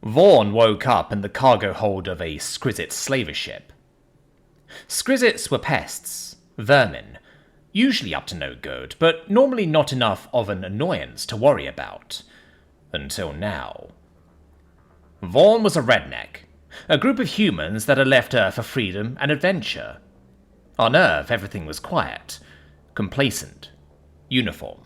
Vaughn woke up in the cargo hold of a Skrizzit slaver ship. Skrizzits were pests, vermin, usually up to no good, but normally not enough of an annoyance to worry about. Until now. Vaughn was a redneck, a group of humans that had left Earth for freedom and adventure. On Earth, everything was quiet, complacent, uniform.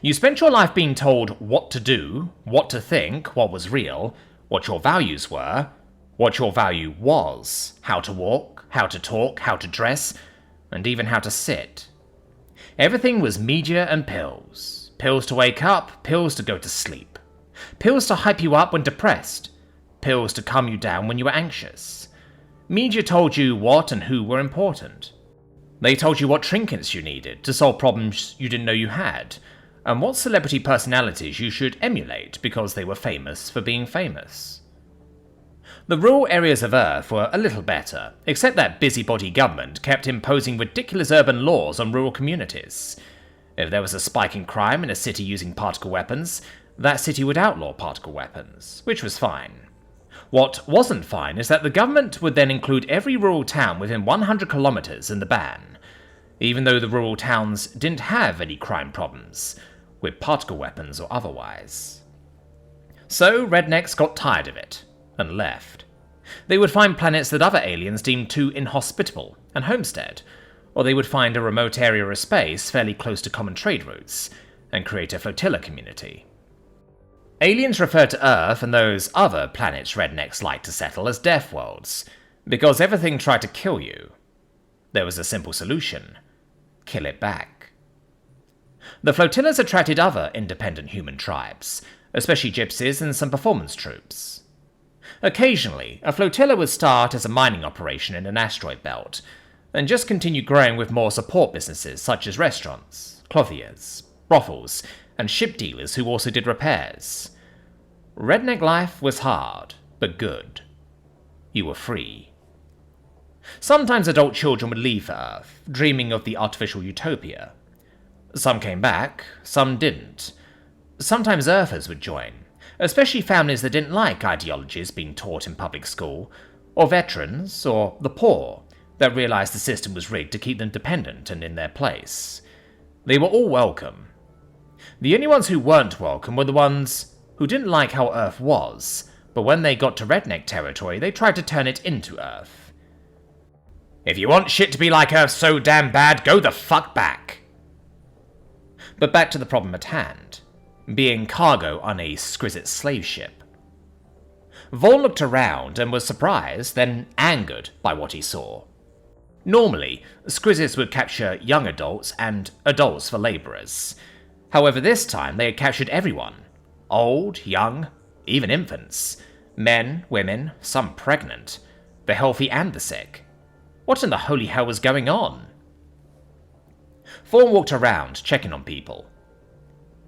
You spent your life being told what to do, what to think, what was real, what your values were, what your value was, how to walk, how to talk, how to dress, and even how to sit. Everything was media and pills. Pills to wake up, pills to go to sleep. Pills to hype you up when depressed. Pills to calm you down when you were anxious. Media told you what and who were important. They told you what trinkets you needed to solve problems you didn't know you had, and what celebrity personalities you should emulate because they were famous for being famous. The rural areas of Earth were a little better, except that busybody government kept imposing ridiculous urban laws on rural communities. If there was a spike in crime in a city using particle weapons, that city would outlaw particle weapons, which was fine. What wasn't fine is that the government would then include every rural town within 100 kilometers in the ban, even though the rural towns didn't have any crime problems, with particle weapons or otherwise. So rednecks got tired of it, and left. They would find planets that other aliens deemed too inhospitable, and homestead, or they would find a remote area of space fairly close to common trade routes, and create a flotilla community. Aliens referred to Earth and those other planets rednecks liked to settle as death worlds, because everything tried to kill you. There was a simple solution: kill it back. The flotillas attracted other independent human tribes, especially gypsies and some performance troops. Occasionally, a flotilla would start as a mining operation in an asteroid belt, and just continue growing with more support businesses such as restaurants, clothiers, brothels, and ship dealers who also did repairs. Redneck life was hard, but good. You were free. Sometimes adult children would leave Earth, dreaming of the artificial utopia. Some came back, some didn't. Sometimes Earthers would join, especially families that didn't like ideologies being taught in public school, or veterans, or the poor, that realized the system was rigged to keep them dependent and in their place. They were all welcome. The only ones who weren't welcome were the ones who didn't like how Earth was, but when they got to redneck territory, they tried to turn it into Earth. If you want shit to be like Earth so damn bad, go the fuck back. But back to the problem at hand, being cargo on a Skrizzit slave ship. Vaughn looked around and was surprised, then angered by what he saw. Normally, Skrizzits would capture young adults and adults for laborers. However, this time they had captured everyone. Old, young, even infants. Men, women, some pregnant. The healthy and the sick. What in the holy hell was going on? Vaughn walked around, checking on people.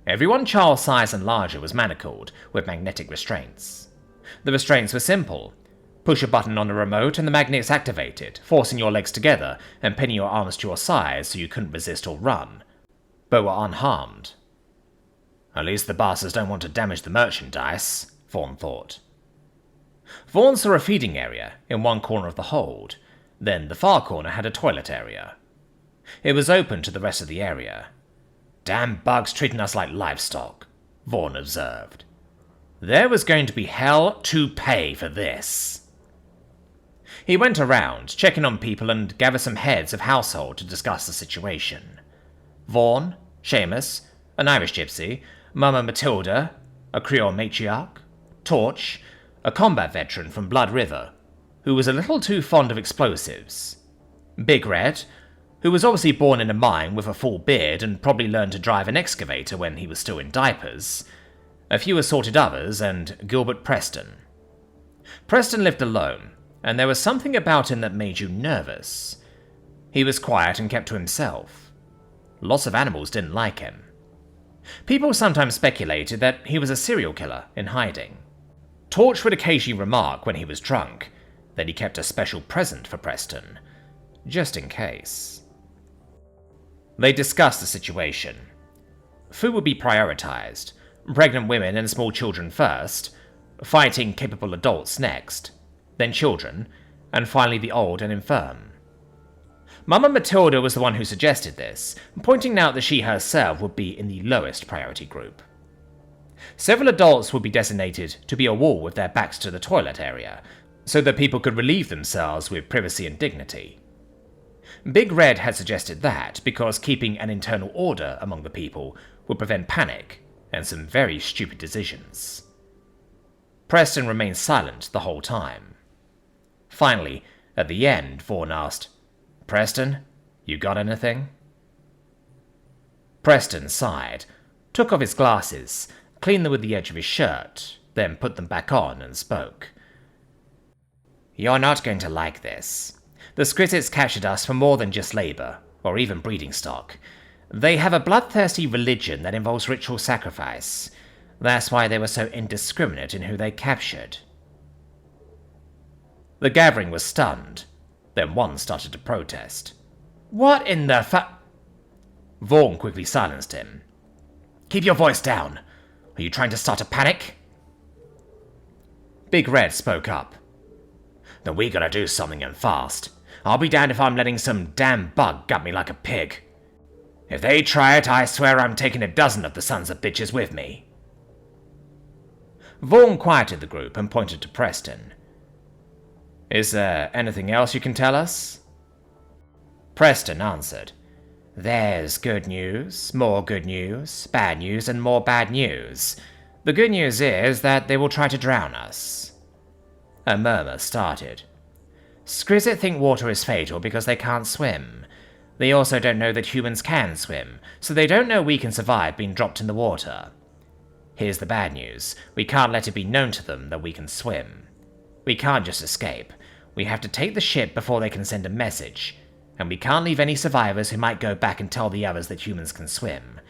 Everyone child size and larger was manacled, with magnetic restraints. The restraints were simple. Push a button on the remote and the magnets activated, forcing your legs together and pinning your arms to your sides so you couldn't resist or run, but were unharmed. At least the bastards don't want to damage the merchandise, Vaughn thought. Vaughn saw a feeding area in one corner of the hold, then the far corner had a toilet area. It was open to the rest of the area. Damn bugs treating us like livestock, Vaughn observed. There was going to be hell to pay for this. He went around, checking on people and gathered some heads of household to discuss the situation. Vaughn, Seamus, an Irish gypsy, Mama Matilda, a Creole matriarch, Torch, a combat veteran from Blood River, who was a little too fond of explosives, Big Red, who was obviously born in a mine with a full beard and probably learned to drive an excavator when he was still in diapers, a few assorted others, and Gilbert Preston. Preston lived alone, and there was something about him that made you nervous. He was quiet and kept to himself. Lots of animals didn't like him. People sometimes speculated that he was a serial killer in hiding. Torch would occasionally remark when he was drunk that he kept a special present for Preston, just in case. They discussed the situation. Food would be prioritized, pregnant women and small children first, fighting capable adults next, then children, and finally the old and infirm. Mama Matilda was the one who suggested this, pointing out that she herself would be in the lowest priority group. Several adults would be designated to be a wall with their backs to the toilet area, so that people could relieve themselves with privacy and dignity. Big Red had suggested that because keeping an internal order among the people would prevent panic and some very stupid decisions. Preston remained silent the whole time. Finally, at the end, Vaughn asked, "Preston, you got anything?" Preston sighed, took off his glasses, cleaned them with the edge of his shirt, then put them back on and spoke. "You're not going to like this. The Skrizzits captured us for more than just labor, or even breeding stock. They have a bloodthirsty religion that involves ritual sacrifice. That's why they were so indiscriminate in who they captured." The gathering was stunned. Then one started to protest. "What in the Vaughn quickly silenced him. "Keep your voice down. Are you trying to start a panic?" Big Red spoke up. "Then we gotta do something and fast. I'll be damned if I'm letting some damn bug gut me like a pig. If they try it, I swear I'm taking a dozen of the sons of bitches with me." Vaughn quieted the group and pointed to Preston. "Is there anything else you can tell us?" Preston answered, "There's good news, more good news, bad news, and more bad news. The good news is that they will try to drown us." A murmur started. "Skrizzit think water is fatal because they can't swim. They also don't know that humans can swim, so they don't know we can survive being dropped in the water. Here's the bad news. We can't let it be known to them that we can swim. We can't just escape. We have to take the ship before they can send a message, and we can't leave any survivors who might go back and tell the others that humans can swim.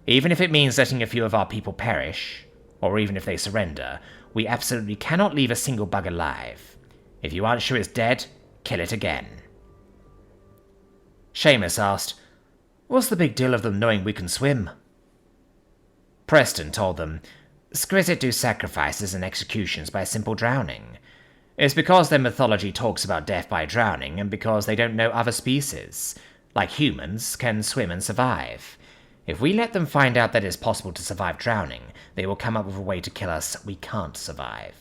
Even if it means letting a few of our people perish, or even if they surrender, we absolutely cannot leave a single bug alive. If you aren't sure it's dead, kill it again." Seamus asked, "What's the big deal of them knowing we can swim?" Preston told them, "Skrizzit do sacrifices and executions by simple drowning. It's because their mythology talks about death by drowning and because they don't know other species, like humans, can swim and survive. If we let them find out that it's possible to survive drowning, they will come up with a way to kill us we can't survive."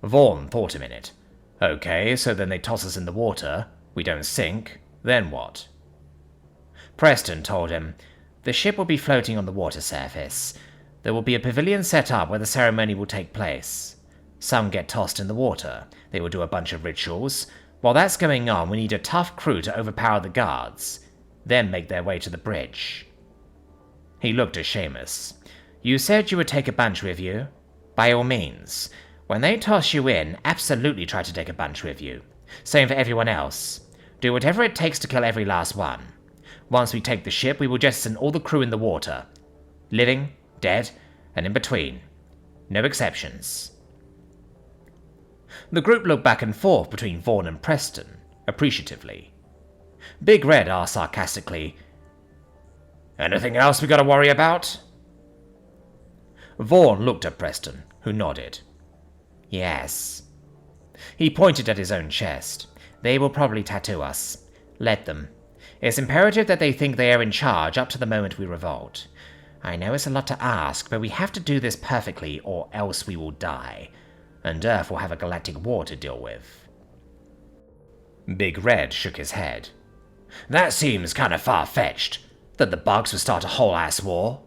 Vaughn thought a minute. "Okay, so then they toss us in the water, we don't sink, then what?" Preston told him, "The ship will be floating on the water surface. There will be a pavilion set up where the ceremony will take place. Some get tossed in the water. They will do a bunch of rituals. While that's going on, we need a tough crew to overpower the guards, then make their way to the bridge." He looked at Seamus. "You said you would take a bunch with you. By all means. When they toss you in, absolutely try to take a bunch with you. Same for everyone else. Do whatever it takes to kill every last one. Once we take the ship, we will jettison all the crew in the water. Living, dead, and in between. No exceptions." The group looked back and forth between Vaughn and Preston, appreciatively. Big Red asked sarcastically, "Anything else we gotta worry about?" Vaughn looked at Preston, who nodded. "Yes." He pointed at his own chest. "They will probably tattoo us. Let them. It's imperative that they think they are in charge up to the moment we revolt. I know it's a lot to ask, but we have to do this perfectly or else we will die, and Earth will have a galactic war to deal with." Big Red shook his head. "That seems kinda far-fetched, that the bugs would start a whole-ass war."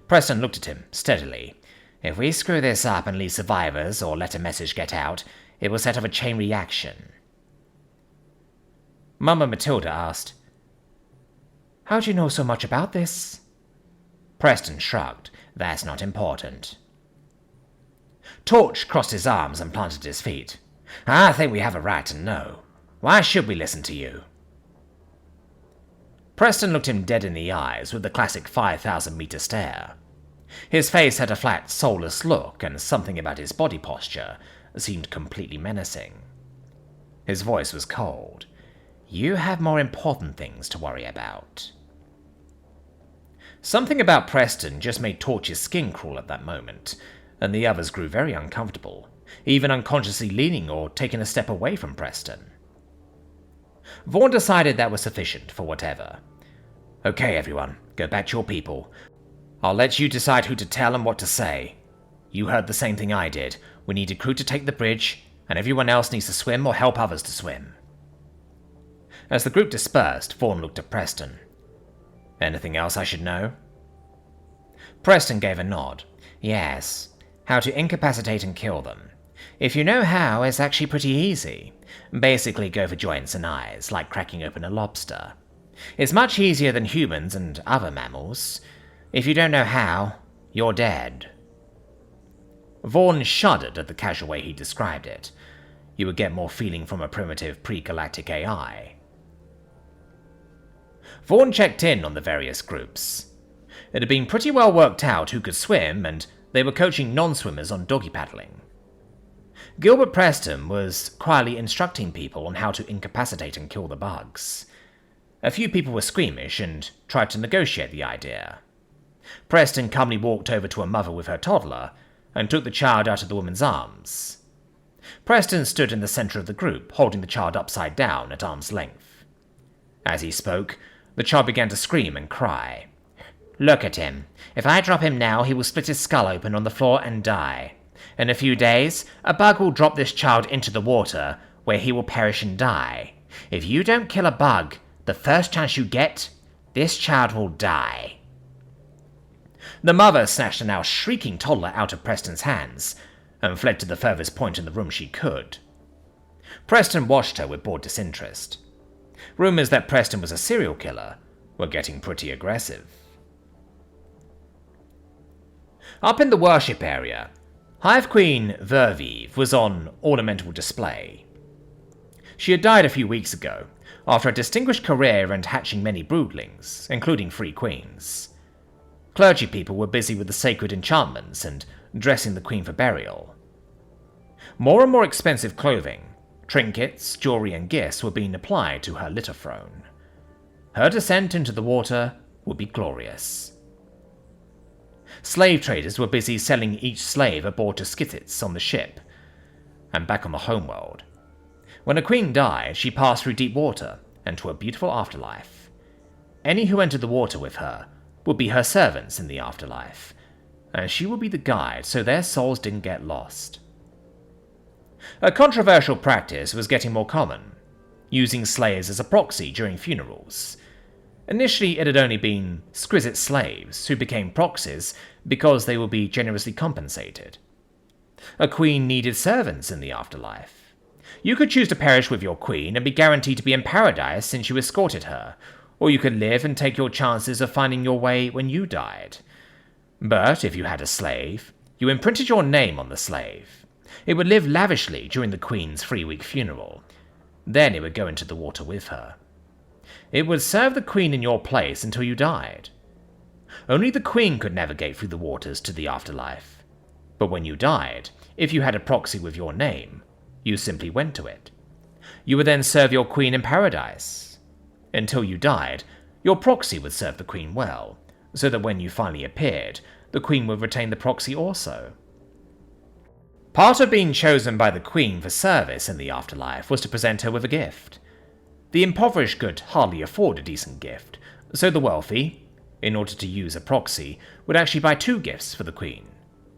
Preston looked at him steadily. "If we screw this up and leave survivors or let a message get out, it will set off a chain reaction." Mama Matilda asked, "How do you know so much about this?" Preston shrugged. "That's not important." Torch crossed his arms and planted his feet. "I think we have a right to know. Why should we listen to you?" Preston looked him dead in the eyes with the classic 5,000-meter stare. His face had a flat, soulless look, and something about his body posture seemed completely menacing. His voice was cold. "You have more important things to worry about." Something about Preston just made Torch's skin crawl at that moment, and the others grew very uncomfortable, even unconsciously leaning or taking a step away from Preston. Vaughn decided that was sufficient for whatever. Okay, everyone, go back to your people. I'll let you decide who to tell and what to say. You heard the same thing I did. We need a crew to take the bridge, and everyone else needs to swim or help others to swim. As the group dispersed, Vaughn looked at Preston. Anything else I should know? Preston gave a nod. Yes. How to incapacitate and kill them. If you know how, it's actually pretty easy. Basically go for joints and eyes, like cracking open a lobster. It's much easier than humans and other mammals. If you don't know how, you're dead. Vaughn shuddered at the casual way he described it. You would get more feeling from a primitive pre-galactic AI. Vaughn checked in on the various groups. It had been pretty well worked out who could swim, and they were coaching non-swimmers on doggy paddling. Gilbert Preston was quietly instructing people on how to incapacitate and kill the bugs. A few people were squeamish and tried to negotiate the idea. Preston calmly walked over to a mother with her toddler and took the child out of the woman's arms. Preston stood in the center of the group, holding the child upside down at arm's length. As he spoke, the child began to scream and cry. Look at him. If I drop him now, he will split his skull open on the floor and die. In a few days, a bug will drop this child into the water, where he will perish and die. If you don't kill a bug, the first chance you get, this child will die. The mother snatched the now shrieking toddler out of Preston's hands and fled to the furthest point in the room she could. Preston watched her with bored disinterest. Rumors that Preston was a serial killer were getting pretty aggressive. Up in the worship area, Hive Queen Vervive was on ornamental display. She had died a few weeks ago, after a distinguished career and hatching many broodlings, including 3 queens. Clergy people were busy with the sacred enchantments and dressing the queen for burial. More and more expensive clothing, trinkets, jewelry and gifts were being applied to her litter throne. Her descent into the water would be glorious. Slave traders were busy selling each slave aboard to Skrizzit on the ship, and back on the homeworld. When a queen died, she passed through deep water and to a beautiful afterlife. Any who entered the water with her would be her servants in the afterlife, and she would be the guide so their souls didn't get lost. A controversial practice was getting more common, using slaves as a proxy during funerals. Initially, it had only been Skrizzit slaves who became proxies because they would be generously compensated. A queen needed servants in the afterlife. You could choose to perish with your queen and be guaranteed to be in paradise since you escorted her, or you could live and take your chances of finding your way when you died. But if you had a slave, you imprinted your name on the slave. It would live lavishly during the queen's 3-week funeral. Then it would go into the water with her. It would serve the queen in your place until you died. Only the queen could navigate through the waters to the afterlife. But when you died, if you had a proxy with your name, you simply went to it. You would then serve your queen in paradise. Until you died, your proxy would serve the queen well, so that when you finally appeared, the queen would retain the proxy also. Part of being chosen by the queen for service in the afterlife was to present her with a gift. The impoverished could hardly afford a decent gift, so the wealthy, in order to use a proxy, would actually buy 2 gifts for the queen,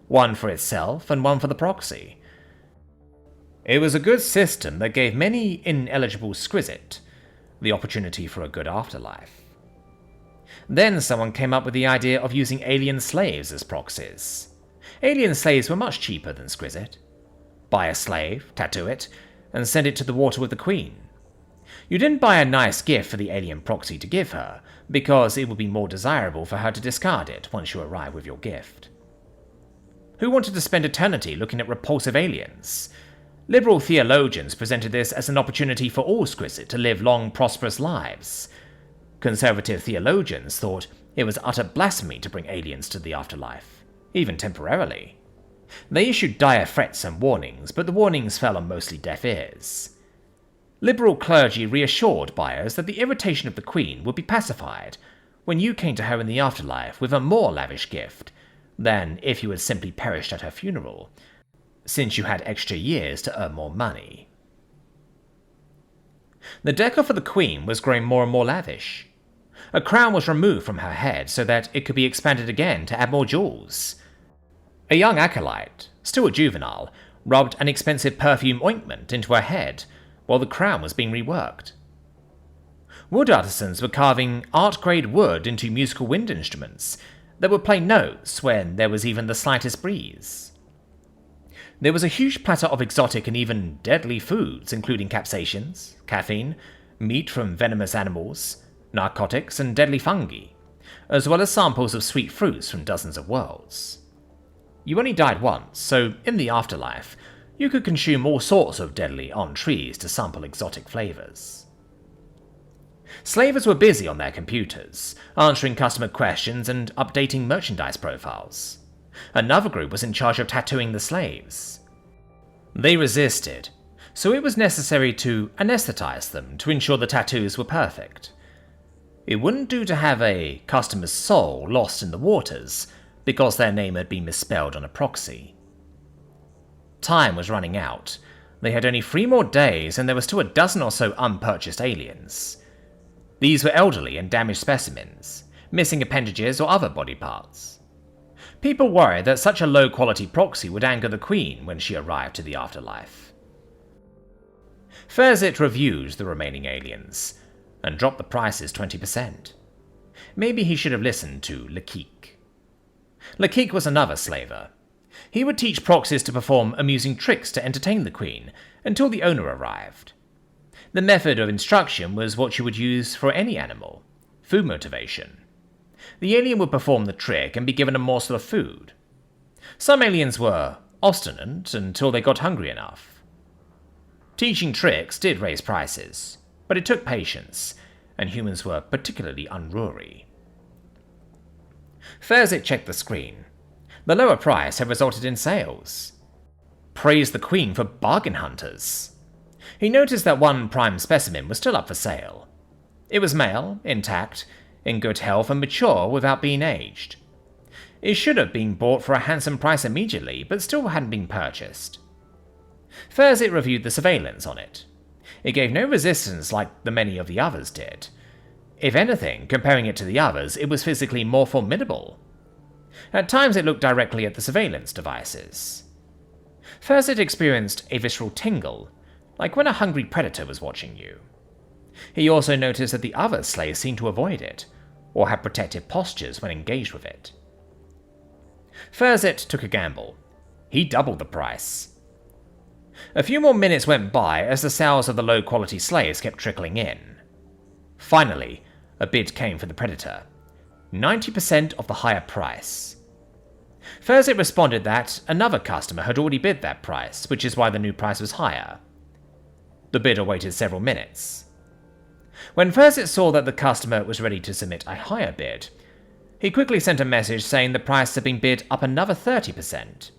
one for itself and one for the proxy. It was a good system that gave many ineligible Skrizzit the opportunity for a good afterlife. Then someone came up with the idea of using alien slaves as proxies. Alien slaves were much cheaper than Skrizzit. Buy a slave, tattoo it, and send it to the water with the queen. You didn't buy a nice gift for the alien proxy to give her, because it would be more desirable for her to discard it once you arrive with your gift. Who wanted to spend eternity looking at repulsive aliens? Liberal theologians presented this as an opportunity for all Skrizzit to live long, prosperous lives. Conservative theologians thought it was utter blasphemy to bring aliens to the afterlife, even temporarily. They issued dire threats and warnings, but the warnings fell on mostly deaf ears. Liberal clergy reassured buyers that the irritation of the queen would be pacified when you came to her in the afterlife with a more lavish gift than if you had simply perished at her funeral, since you had extra years to earn more money. The decor for the Queen was growing more and more lavish. A crown was removed from her head so that it could be expanded again to add more jewels. A young acolyte, still a juvenile, rubbed an expensive perfume ointment into her head while the crown was being reworked. Wood artisans were carving art-grade wood into musical wind instruments that would play notes when there was even the slightest breeze. There was a huge platter of exotic and even deadly foods, including capsaicins, caffeine, meat from venomous animals, narcotics, and deadly fungi, as well as samples of sweet fruits from dozens of worlds. You only died once, so in the afterlife, you could consume all sorts of deadly entrees to sample exotic flavors. Slavers were busy on their computers, answering customer questions and updating merchandise profiles. Another group was in charge of tattooing the slaves. They resisted, so it was necessary to anesthetize them to ensure the tattoos were perfect. It wouldn't do to have a customer's soul lost in the waters because their name had been misspelled on a proxy. Time was running out. They had only 3 more days and there were still a dozen or so unpurchased aliens. These were elderly and damaged specimens, missing appendages or other body parts. People worried that such a low-quality proxy would anger the Queen when she arrived to the afterlife. Skrizzit reviewed the remaining aliens and dropped the prices 20%. Maybe he should have listened to Lekik. Lekik was another slaver. He would teach proxies to perform amusing tricks to entertain the Queen until the owner arrived. The method of instruction was what you would use for any animal: food motivation. The alien would perform the trick and be given a morsel of food. Some aliens were obstinate until they got hungry enough. Teaching tricks did raise prices, but it took patience, and humans were particularly unruly. Skrizzit checked the screen. The lower price had resulted in sales. Praise the Queen for bargain hunters. He noticed that one prime specimen was still up for sale. It was male, intact, in good health and mature without being aged. It should have been bought for a handsome price immediately, but still hadn't been purchased. Skrizzit reviewed the surveillance on it. It gave no resistance like the many of the others did. If anything, comparing it to the others, it was physically more formidable. At times it looked directly at the surveillance devices. Skrizzit experienced a visceral tingle, like when a hungry predator was watching you. He also noticed that the other slaves seemed to avoid it, or had protective postures when engaged with it. Skrizzit took a gamble. He doubled the price. A few more minutes went by as the sales of the low-quality slaves kept trickling in. Finally, a bid came for the predator. 90% of the higher price. Skrizzit responded that another customer had already bid that price, which is why the new price was higher. The bidder waited several minutes. When Skrizzit saw that the customer was ready to submit a higher bid, he quickly sent a message saying the price had been bid up another 30%.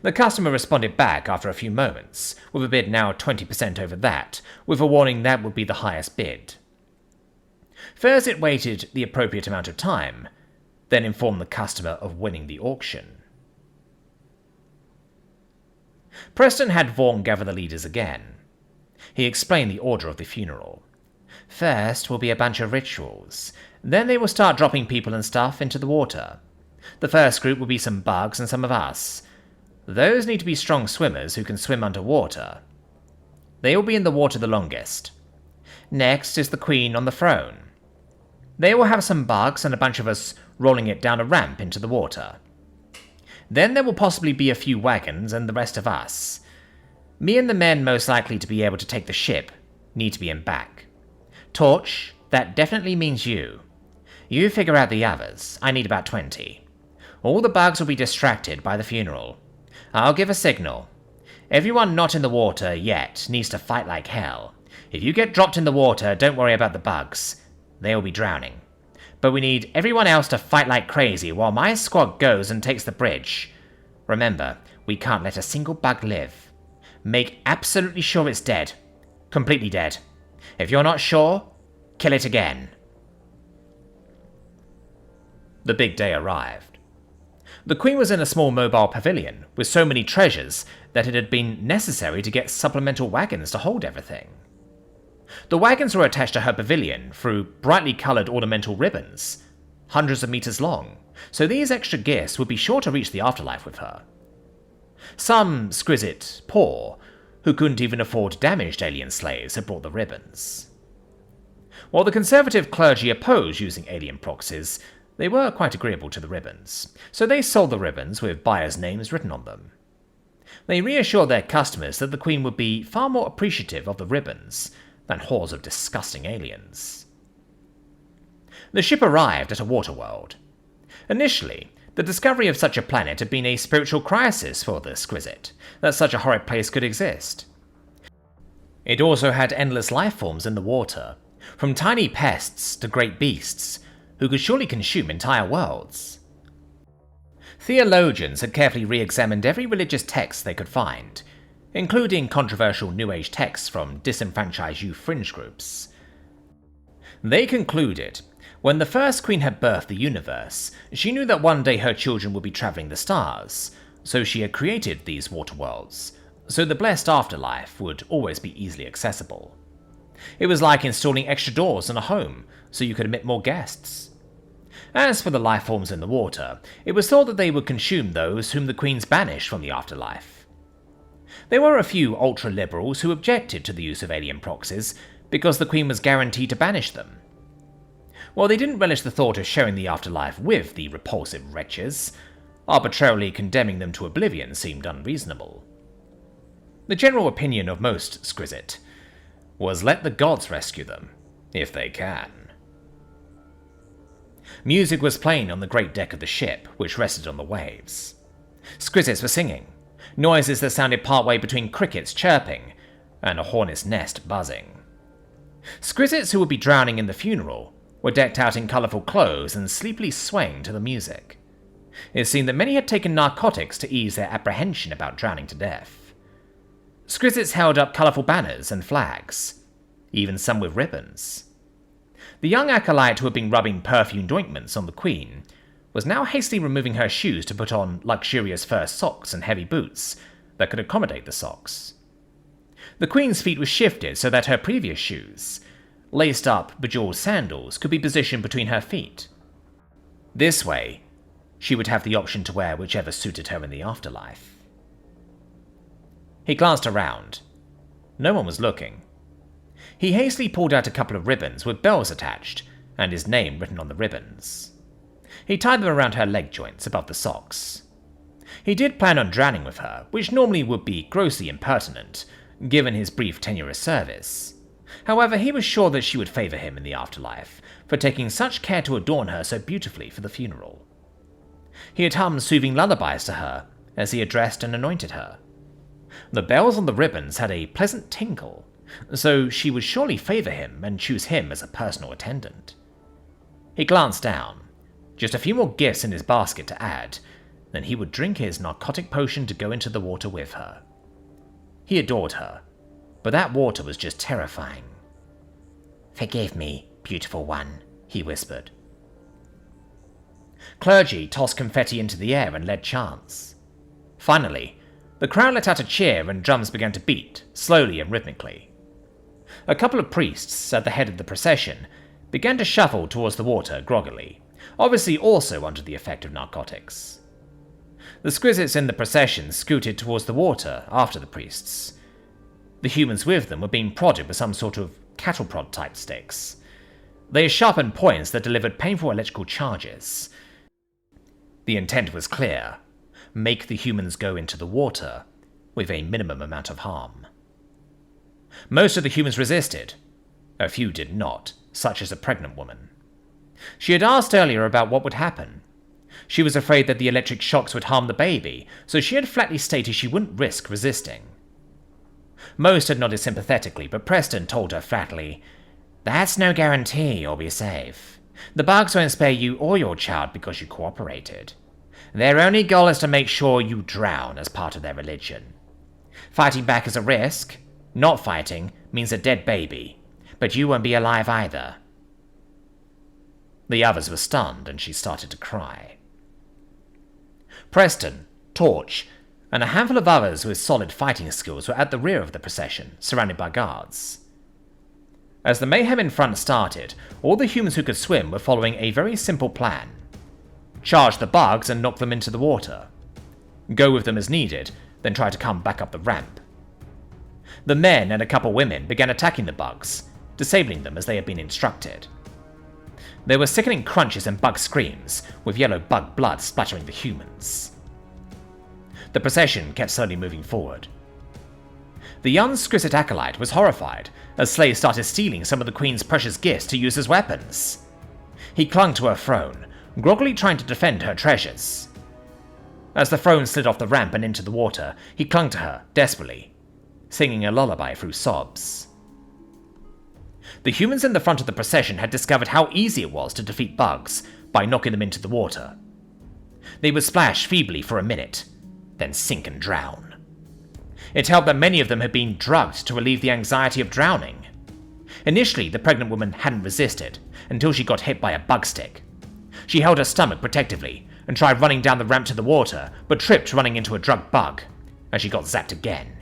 The customer responded back after a few moments, with a bid now 20% over that, with a warning that would be the highest bid. Skrizzit waited the appropriate amount of time, then informed the customer of winning the auction. Preston had Vaughn gather the leaders again. He explained the order of the funeral. First will be a bunch of rituals, then they will start dropping people and stuff into the water. The first group will be some bugs and some of us. Those need to be strong swimmers who can swim underwater. They will be in the water the longest. Next is the Queen on the throne. They will have some bugs and a bunch of us rolling it down a ramp into the water. Then there will possibly be a few wagons and the rest of us. Me and the men most likely to be able to take the ship need to be in back. Torch, that definitely means you. You figure out the others. I need about 20. All the bugs will be distracted by the funeral. I'll give a signal. Everyone not in the water yet needs to fight like hell. If you get dropped in the water, don't worry about the bugs. They'll be drowning. But we need everyone else to fight like crazy while my squad goes and takes the bridge. Remember, we can't let a single bug live. Make absolutely sure it's dead. Completely dead. If you're not sure, kill it again. The big day arrived. The Queen was in a small mobile pavilion with so many treasures that it had been necessary to get supplemental wagons to hold everything. The wagons were attached to her pavilion through brightly coloured ornamental ribbons, hundreds of meters long, so these extra gifts would be sure to reach the afterlife with her. Some Skrizzit poor, who couldn't even afford damaged alien slaves, had brought the ribbons. While the conservative clergy opposed using alien proxies, they were quite agreeable to the ribbons, so they sold the ribbons with buyers' names written on them. They reassured their customers that the Queen would be far more appreciative of the ribbons than hordes of disgusting aliens. The ship arrived at a water world. Initially, the discovery of such a planet had been a spiritual crisis for the Skrizzit, that such a horrid place could exist. It also had endless life forms in the water, from tiny pests to great beasts, who could surely consume entire worlds. Theologians had carefully re-examined every religious text they could find, including controversial New Age texts from disenfranchised youth fringe groups. They concluded, when the first Queen had birthed the universe, she knew that one day her children would be travelling the stars, so she had created these water worlds, so the blessed afterlife would always be easily accessible. It was like installing extra doors in a home, so you could admit more guests. As for the life forms in the water, it was thought that they would consume those whom the Queens banished from the afterlife. There were a few ultra-liberals who objected to the use of alien proxies because the Queen was guaranteed to banish them. While they didn't relish the thought of sharing the afterlife with the repulsive wretches, arbitrarily condemning them to oblivion seemed unreasonable. The general opinion of most Skrizzit was let the gods rescue them, if they can. Music was playing on the great deck of the ship, which rested on the waves. Skrizzits were singing, noises that sounded partway between crickets chirping and a hornet's nest buzzing. Skrizzits who would be drowning in the funeral were decked out in colourful clothes and sleepily swaying to the music. It seemed that many had taken narcotics to ease their apprehension about drowning to death. Skrizzits held up colourful banners and flags, even some with ribbons. The young acolyte who had been rubbing perfumed ointments on the Queen was now hastily removing her shoes to put on luxurious fur socks and heavy boots that could accommodate the socks. The Queen's feet were shifted so that her previous shoes, laced-up, bejeweled sandals, could be positioned between her feet. This way, she would have the option to wear whichever suited her in the afterlife. He glanced around. No one was looking. He hastily pulled out a couple of ribbons with bells attached, and his name written on the ribbons. He tied them around her leg joints above the socks. He did plan on drowning with her, which normally would be grossly impertinent, given his brief tenuous service. However, he was sure that she would favour him in the afterlife, for taking such care to adorn her so beautifully for the funeral. He had hummed soothing lullabies to her as he addressed and anointed her. The bells on the ribbons had a pleasant tinkle, so she would surely favour him and choose him as a personal attendant. He glanced down. Just a few more gifts in his basket to add, then he would drink his narcotic potion to go into the water with her. He adored her, but that water was just terrifying. "Forgive me, beautiful one," he whispered. Clergy tossed confetti into the air and led chants. Finally, the crowd let out a cheer and drums began to beat, slowly and rhythmically. A couple of priests, at the head of the procession, began to shuffle towards the water groggily, obviously also under the effect of narcotics. The Skrizzits in the procession scooted towards the water after the priests. The humans with them were being prodded with some sort of cattle prod type sticks. They sharpened points that delivered painful electrical charges. The intent was clear: make the humans go into the water with a minimum amount of harm. Most of the humans resisted. A few did not, such as a pregnant woman. She had asked earlier about what would happen. She was afraid that the electric shocks would harm the baby, so she had flatly stated she wouldn't risk resisting. Most had nodded sympathetically, but Preston told her flatly, "That's no guarantee you'll be safe. The bugs won't spare you or your child because you cooperated. Their only goal is to make sure you drown as part of their religion. Fighting back is a risk. Not fighting means a dead baby, but you won't be alive either." The others were stunned, and she started to cry. Preston, Torch, and a handful of others with solid fighting skills were at the rear of the procession, surrounded by guards. As the mayhem in front started, all the humans who could swim were following a very simple plan. Charge the bugs and knock them into the water. Go with them as needed, then try to come back up the ramp. The men and a couple women began attacking the bugs, disabling them as they had been instructed. There were sickening crunches and bug screams, with yellow bug blood splattering the humans. The procession kept slowly moving forward. The young Skrizzit acolyte was horrified as slaves started stealing some of the Queen's precious gifts to use as weapons. He clung to her throne, groggily trying to defend her treasures. As the throne slid off the ramp and into the water, he clung to her, desperately, singing a lullaby through sobs. The humans in the front of the procession had discovered how easy it was to defeat bugs by knocking them into the water. They would splash feebly for a minute, then sink and drown. It helped that many of them had been drugged to relieve the anxiety of drowning. Initially, the pregnant woman hadn't resisted, until she got hit by a bug stick. She held her stomach protectively, and tried running down the ramp to the water, but tripped running into a drugged bug, and she got zapped again.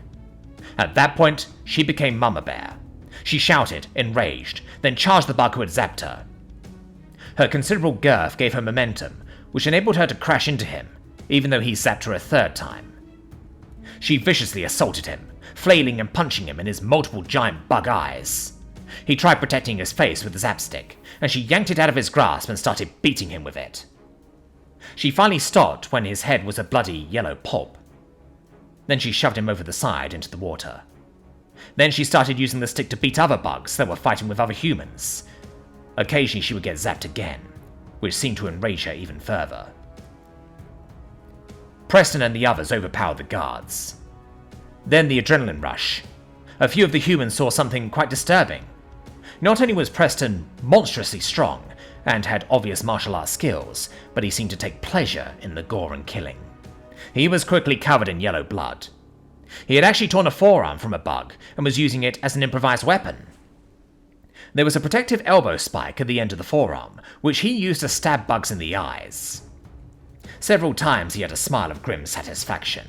At that point, she became Mama Bear. She shouted, enraged, then charged the bug who had zapped her. Her considerable girth gave her momentum, which enabled her to crash into him, even though he zapped her a third time. She viciously assaulted him, flailing and punching him in his multiple giant bug eyes. He tried protecting his face with the zap stick, and she yanked it out of his grasp and started beating him with it. She finally stopped when his head was a bloody yellow pulp. Then she shoved him over the side into the water. Then she started using the stick to beat other bugs that were fighting with other humans. Occasionally she would get zapped again, which seemed to enrage her even further. Preston and the others overpowered the guards. Then the adrenaline rush. A few of the humans saw something quite disturbing. Not only was Preston monstrously strong and had obvious martial arts skills, but he seemed to take pleasure in the gore and killing. He was quickly covered in yellow blood. He had actually torn a forearm from a bug and was using it as an improvised weapon. There was a protective elbow spike at the end of the forearm, which he used to stab bugs in the eyes. Several times he had a smile of grim satisfaction.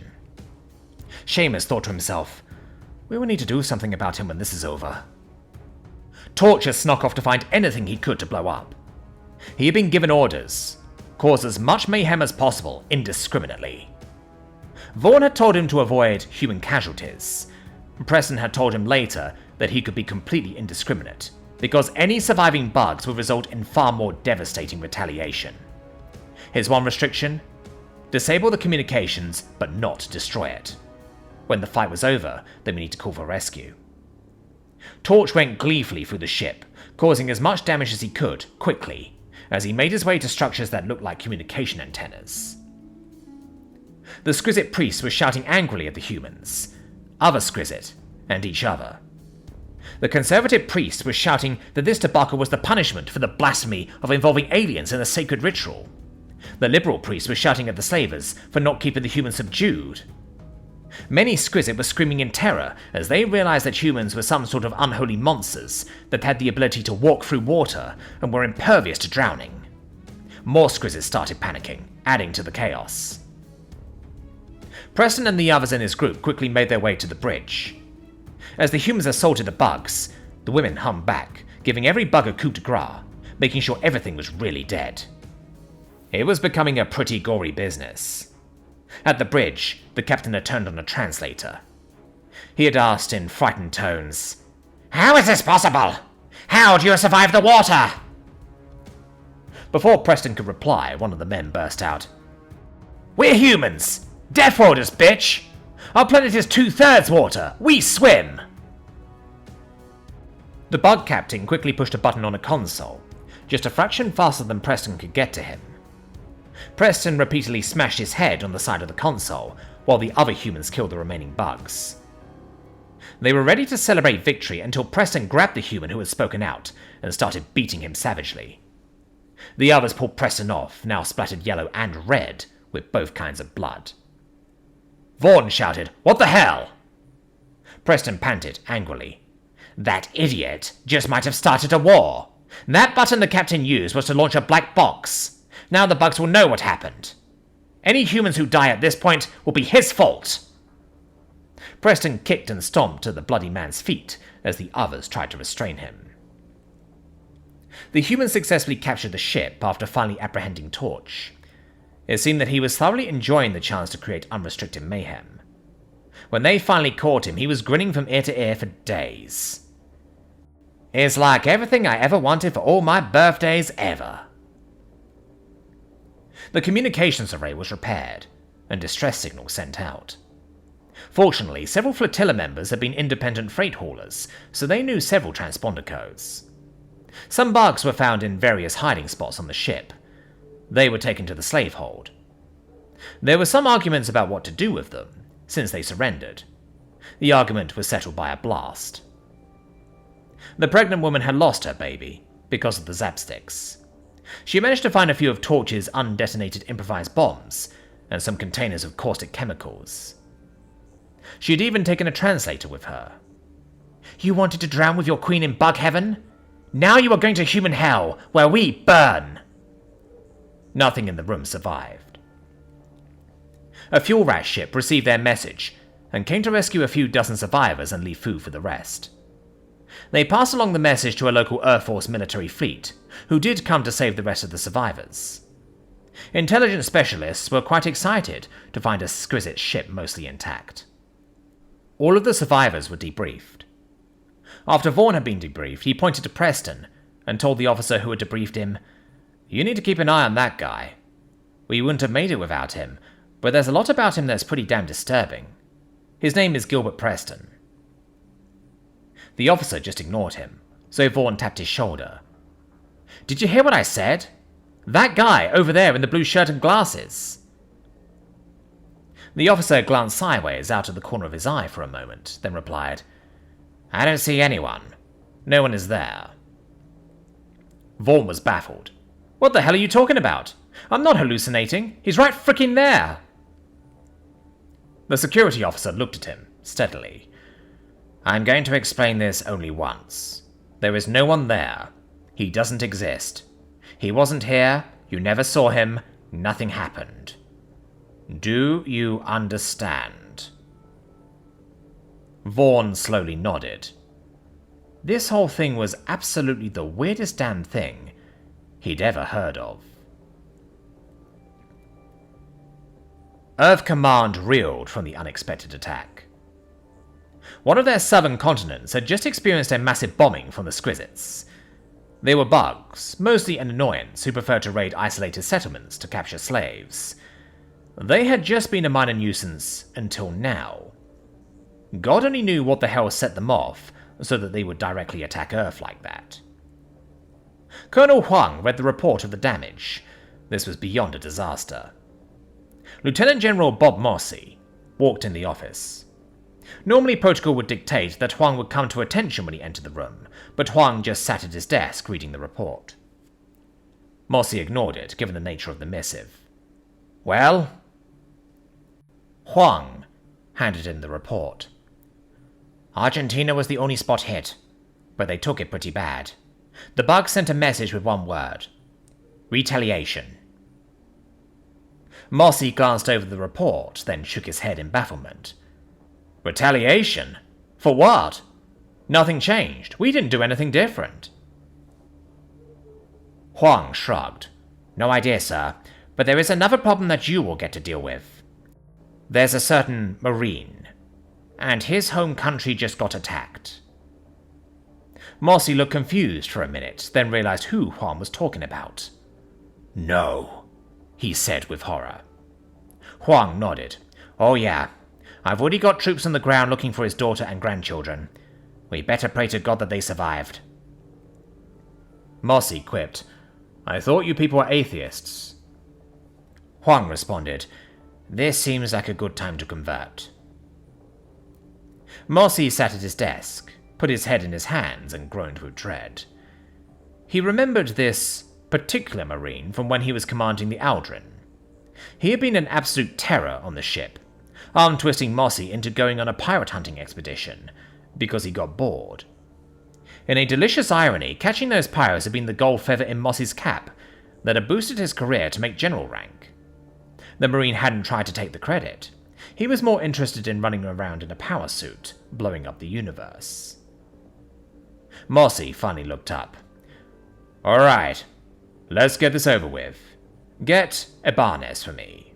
Seamus thought to himself, "We will need to do something about him when this is over." Torture snuck off to find anything he could to blow up. He had been given orders: cause as much mayhem as possible, indiscriminately. Vaughn had told him to avoid human casualties. Preston had told him later that he could be completely indiscriminate, because any surviving bugs would result in far more devastating retaliation. His one restriction? Disable the communications, but not destroy it. When the fight was over, they would need to call for rescue. Torch went gleefully through the ship, causing as much damage as he could, quickly, as he made his way to structures that looked like communication antennas. The Skrizzit priests were shouting angrily at the humans, other Skrizzit, and each other. The conservative priest was shouting that this debacle was the punishment for the blasphemy of involving aliens in a sacred ritual. The liberal priest was shouting at the slavers for not keeping the humans subdued. Many Skrizzit were screaming in terror as they realized that humans were some sort of unholy monsters that had the ability to walk through water and were impervious to drowning. More Skrizzit started panicking, adding to the chaos. Preston and the others in his group quickly made their way to the bridge. As the humans assaulted the bugs, the women hung back, giving every bug a coup de grace, making sure everything was really dead. It was becoming a pretty gory business. At the bridge, the captain had turned on a translator. He had asked in frightened tones, "How is this possible? How do you survive the water?" Before Preston could reply, one of the men burst out, "We're humans! Death Riders, bitch! Our planet is 2/3 water! We swim!" The bug captain quickly pushed a button on a console, just a fraction faster than Preston could get to him. Preston repeatedly smashed his head on the side of the console, while the other humans killed the remaining bugs. They were ready to celebrate victory until Preston grabbed the human who had spoken out and started beating him savagely. The others pulled Preston off, now splattered yellow and red, with both kinds of blood. Vaughn shouted, "What the hell?" Preston panted angrily. "That idiot just might have started a war. That button the captain used was to launch a black box. Now the bugs will know what happened. Any humans who die at this point will be his fault. Preston kicked and stomped at the bloody man's feet as the others tried to restrain him. The humans successfully captured the ship after finally apprehending Torch. It seemed that he was thoroughly enjoying the chance to create unrestricted mayhem. When they finally caught him, he was grinning from ear to ear for days. "It's like everything I ever wanted for all my birthdays ever." The communications array was repaired, and distress signals sent out. Fortunately, several flotilla members had been independent freight haulers, so they knew several transponder codes. Some bugs were found in various hiding spots on the ship. They were taken to the slave hold. There were some arguments about what to do with them, since they surrendered. The argument was settled by a blast. The pregnant woman had lost her baby because of the zapsticks. She managed to find a few of Torch's undetonated improvised bombs and some containers of caustic chemicals. She had even taken a translator with her. "You wanted to drown with your queen in bug heaven? Now you are going to human hell, where we burn!" Nothing in the room survived. A fuel rat ship received their message and came to rescue a few dozen survivors and leave food for the rest. They passed along the message to a local Air Force military fleet, who did come to save the rest of the survivors. Intelligence specialists were quite excited to find a Skrizzit ship mostly intact. All of the survivors were debriefed. After Vaughn had been debriefed, he pointed to Preston and told the officer who had debriefed him, "You need to keep an eye on that guy. We wouldn't have made it without him, but there's a lot about him that's pretty damn disturbing. His name is Gilbert Preston." The officer just ignored him, so Vaughn tapped his shoulder. "Did you hear what I said? That guy over there in the blue shirt and glasses." The officer glanced sideways out of the corner of his eye for a moment, then replied, "I don't see anyone. No one is there." Vaughn was baffled. "What the hell are you talking about? I'm not hallucinating. He's right frickin' there." The security officer looked at him, steadily. "I'm going to explain this only once. There is no one there. He doesn't exist. He wasn't here, you never saw him, nothing happened. Do you understand?" Vaughn slowly nodded. This whole thing was absolutely the weirdest damn thing he'd ever heard of. Earth Command reeled from the unexpected attack. One of their southern continents had just experienced a massive bombing from the Skrizzits. They were bugs, mostly an annoyance who preferred to raid isolated settlements to capture slaves. They had just been a minor nuisance until now. God only knew what the hell set them off so that they would directly attack Earth like that. Colonel Huang read the report of the damage. This was beyond a disaster. Lieutenant General Bob Mossy walked in the office. Normally protocol would dictate that Huang would come to attention when he entered the room, but Huang just sat at his desk reading the report. Mossy ignored it, given the nature of the missive. "Well?" Huang handed in the report. "Argentina was the only spot hit, but they took it pretty bad. The bugs sent a message with one word. Retaliation." Mossy glanced over the report, then shook his head in bafflement. "Retaliation? For what? Nothing changed. We didn't do anything different." Huang shrugged. "No idea, sir, but there is another problem that you will get to deal with. There's a certain Marine, and his home country just got attacked." Mossy looked confused for a minute, then realized who Huang was talking about. "No," he said with horror. Huang nodded. "Oh yeah, I've already got troops on the ground looking for his daughter and grandchildren. We better pray to God that they survived." Mossy quipped, "I thought you people were atheists." Huang responded, "This seems like a good time to convert." Mossy sat at his desk, put his head in his hands, and groaned with dread. He remembered this particular Marine from when he was commanding the Aldrin. He had been an absolute terror on the ship, arm-twisting Mossy into going on a pirate hunting expedition, because he got bored. In a delicious irony, catching those pirates had been the gold feather in Moss's cap that had boosted his career to make general rank. The Marine hadn't tried to take the credit. He was more interested in running around in a power suit, blowing up the universe. Mossy finally looked up. Alright, let's get this over with. Get Ibanez for me.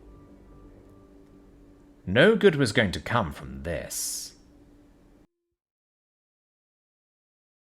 No good was going to come from this.